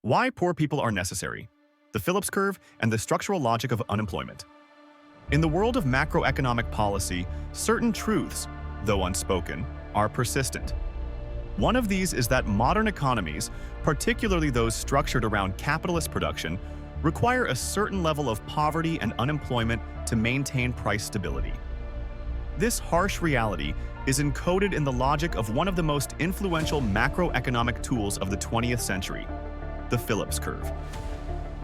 Why poor people are necessary, the Phillips curve, and the structural logic of unemployment. In the world of macroeconomic policy, certain truths, though unspoken, are persistent. One of these is that modern economies, particularly those structured around capitalist production, require a certain level of poverty and unemployment to maintain price stability. This harsh reality is encoded in the logic of one of the most influential macroeconomic tools of the 20th century, the Phillips curve.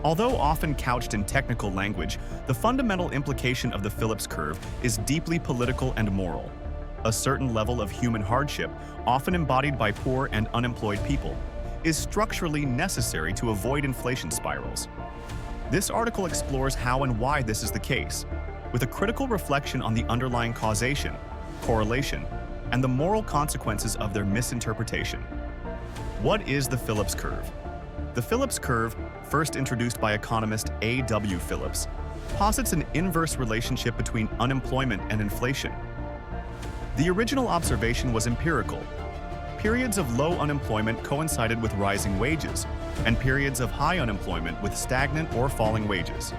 Although often couched in technical language, the fundamental implication of the Phillips curve is deeply political and moral. A certain level of human hardship, often embodied by poor and unemployed people, is structurally necessary to avoid inflation spirals. This article explores how and why this is the case, with a critical reflection on the underlying causation, correlation, and the moral consequences of their misinterpretation. What is the Phillips curve? The Phillips curve, first introduced by economist A.W. Phillips, posits an inverse relationship between unemployment and inflation. The original observation was empirical. Periods of low unemployment coincided with rising wages, and periods of high unemployment with stagnant or falling wages.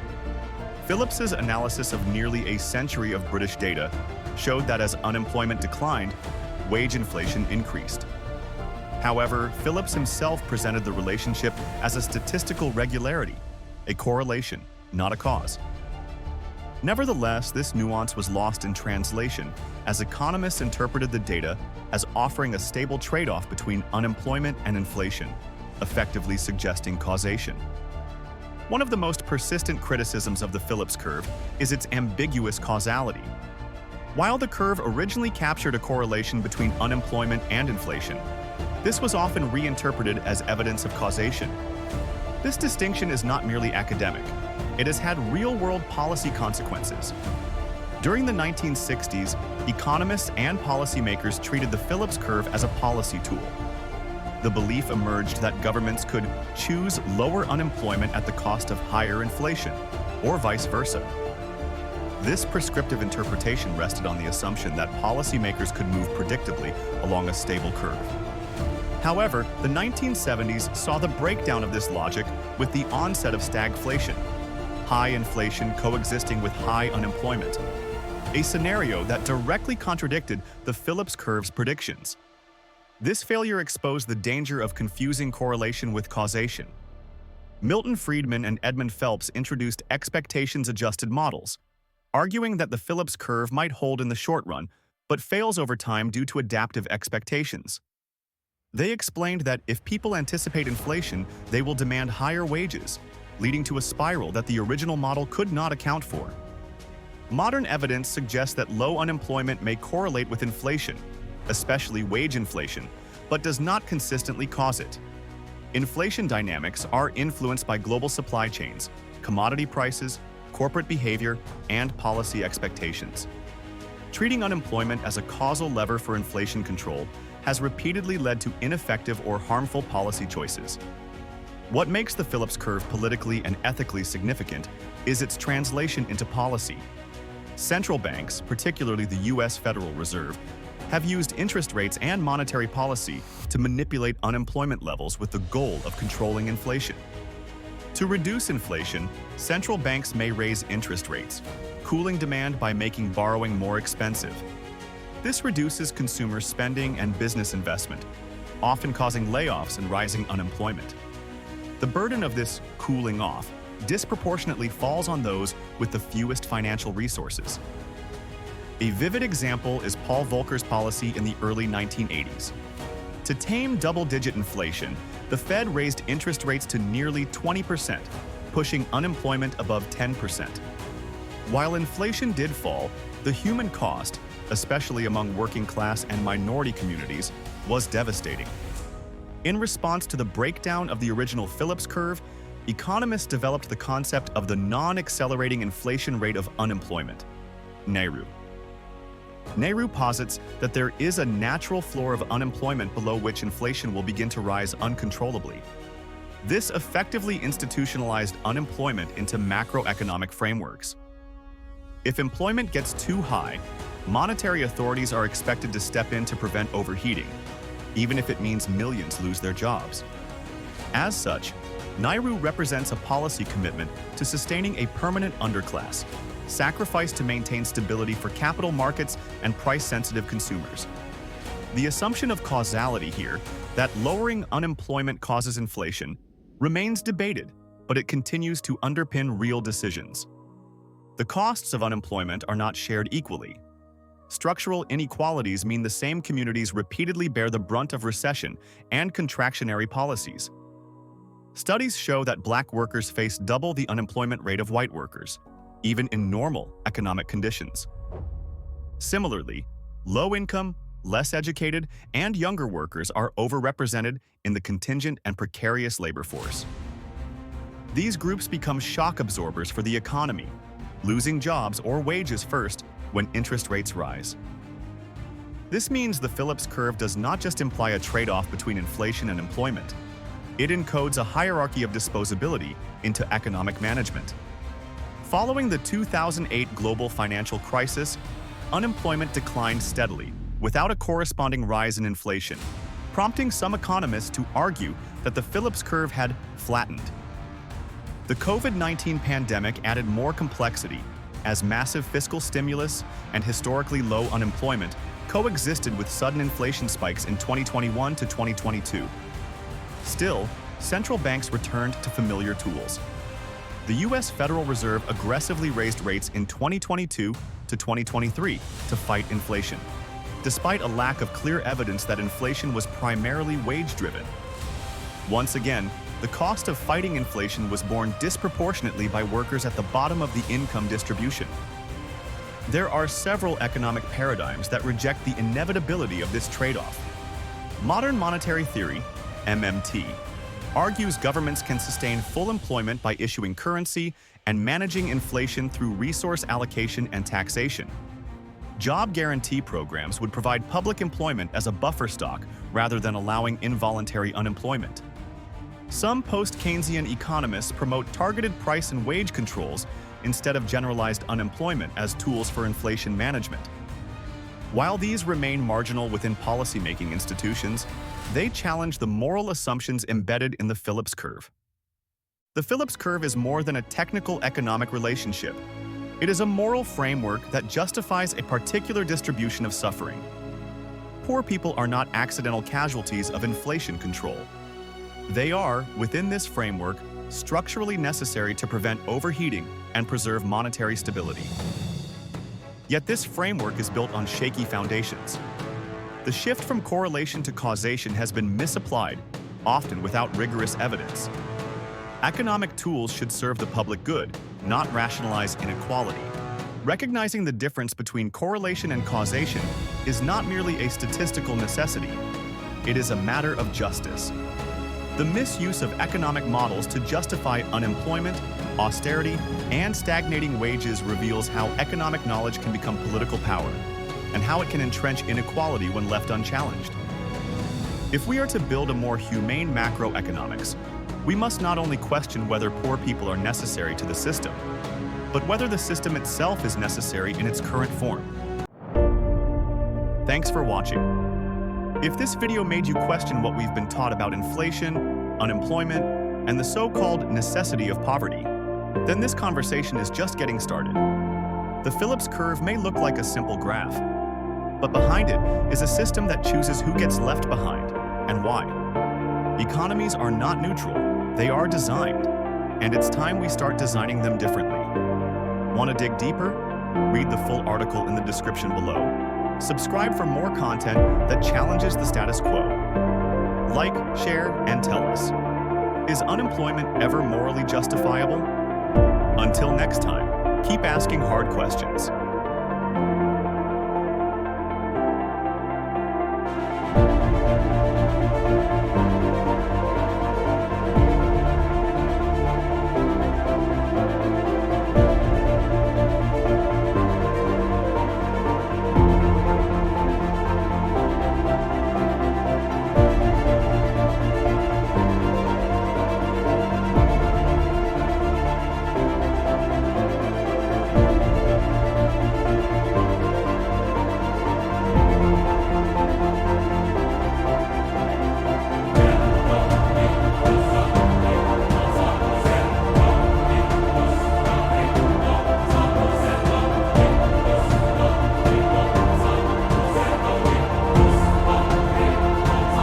Phillips's analysis of nearly a century of British data showed that as unemployment declined, wage inflation increased. However, Phillips himself presented the relationship as a statistical regularity, a correlation, not a cause. Nevertheless, this nuance was lost in translation as economists interpreted the data as offering a stable trade-off between unemployment and inflation, effectively suggesting causation. One of the most persistent criticisms of the Phillips curve is its ambiguous causality. While the curve originally captured a correlation between unemployment and inflation, this was often reinterpreted as evidence of causation. This distinction is not merely academic. It has had real-world policy consequences. During the 1960s, economists and policymakers treated the Phillips curve as a policy tool. The belief emerged that governments could choose lower unemployment at the cost of higher inflation, or vice versa. This prescriptive interpretation rested on the assumption that policymakers could move predictably along a stable curve. However, the 1970s saw the breakdown of this logic with the onset of stagflation, high inflation coexisting with high unemployment, a scenario that directly contradicted the Phillips curve's predictions. This failure exposed the danger of confusing correlation with causation. Milton Friedman and Edmund Phelps introduced expectations-adjusted models, arguing that the Phillips curve might hold in the short run, but fails over time due to adaptive expectations. They explained that if people anticipate inflation, they will demand higher wages, leading to a spiral that the original model could not account for. Modern evidence suggests that low unemployment may correlate with inflation, especially wage inflation, but does not consistently cause it. Inflation dynamics are influenced by global supply chains, commodity prices, corporate behavior, and policy expectations. Treating unemployment as a causal lever for inflation control has repeatedly led to ineffective or harmful policy choices. What makes the Phillips curve politically and ethically significant is its translation into policy. Central banks, particularly the U.S. Federal Reserve, have used interest rates and monetary policy to manipulate unemployment levels with the goal of controlling inflation. To reduce inflation, central banks may raise interest rates, cooling demand by making borrowing more expensive. This reduces consumer spending and business investment, often causing layoffs and rising unemployment. The burden of this cooling off disproportionately falls on those with the fewest financial resources. A vivid example is Paul Volcker's policy in the early 1980s. To tame double-digit inflation, the Fed raised interest rates to nearly 20%, pushing unemployment above 10%. While inflation did fall, the human cost, especially among working-class and minority communities, was devastating. In response to the breakdown of the original Phillips curve, economists developed the concept of the non-accelerating inflation rate of unemployment, NAIRU. NAIRU posits that there is a natural floor of unemployment below which inflation will begin to rise uncontrollably. This effectively institutionalized unemployment into macroeconomic frameworks. If employment gets too high, monetary authorities are expected to step in to prevent overheating, even if it means millions lose their jobs. As such, NAIRU represents a policy commitment to sustaining a permanent underclass, sacrificed to maintain stability for capital markets and price-sensitive consumers. The assumption of causality here, that lowering unemployment causes inflation, remains debated, but it continues to underpin real decisions. The costs of unemployment are not shared equally. Structural inequalities mean the same communities repeatedly bear the brunt of recession and contractionary policies. Studies show that Black workers face double the unemployment rate of white workers, even in normal economic conditions. Similarly, low-income, less educated, and younger workers are overrepresented in the contingent and precarious labor force. These groups become shock absorbers for the economy, losing jobs or wages first when interest rates rise. This means the Phillips curve does not just imply a trade-off between inflation and employment. It encodes a hierarchy of disposability into economic management. Following the 2008 global financial crisis, unemployment declined steadily, without a corresponding rise in inflation, prompting some economists to argue that the Phillips curve had flattened. The COVID-19 pandemic added more complexity, as massive fiscal stimulus and historically low unemployment coexisted with sudden inflation spikes in 2021 to 2022. Still, central banks returned to familiar tools. The U.S. Federal Reserve aggressively raised rates in 2022 to 2023 to fight inflation, despite a lack of clear evidence that inflation was primarily wage-driven. Once again, the cost of fighting inflation was borne disproportionately by workers at the bottom of the income distribution. There are several economic paradigms that reject the inevitability of this trade-off. Modern monetary theory, MMT, argues governments can sustain full employment by issuing currency and managing inflation through resource allocation and taxation. Job guarantee programs would provide public employment as a buffer stock rather than allowing involuntary unemployment. Some post-Keynesian economists promote targeted price and wage controls instead of generalized unemployment as tools for inflation management. While these remain marginal within policymaking institutions, they challenge the moral assumptions embedded in the Phillips curve. The Phillips curve is more than a technical economic relationship. It is a moral framework that justifies a particular distribution of suffering. Poor people are not accidental casualties of inflation control. They are, within this framework, structurally necessary to prevent overheating and preserve monetary stability. Yet this framework is built on shaky foundations. The shift from correlation to causation has been misapplied, often without rigorous evidence. Economic tools should serve the public good, not rationalize inequality. Recognizing the difference between correlation and causation is not merely a statistical necessity. It is a matter of justice. The misuse of economic models to justify unemployment, austerity, and stagnating wages reveals how economic knowledge can become political power, and how it can entrench inequality when left unchallenged. If we are to build a more humane macroeconomics, we must not only question whether poor people are necessary to the system, but whether the system itself is necessary in its current form. Thanks for watching. If this video made you question what we've been taught about inflation, unemployment, and the so-called necessity of poverty, then this conversation is just getting started. The Phillips curve may look like a simple graph, but behind it is a system that chooses who gets left behind and why. Economies are not neutral, they are designed, and it's time we start designing them differently. Want to dig deeper? Read the full article in the description below. Subscribe for more content that challenges the status quo. Like, share, and tell us. Is unemployment ever morally justifiable? Until next time, keep asking hard questions.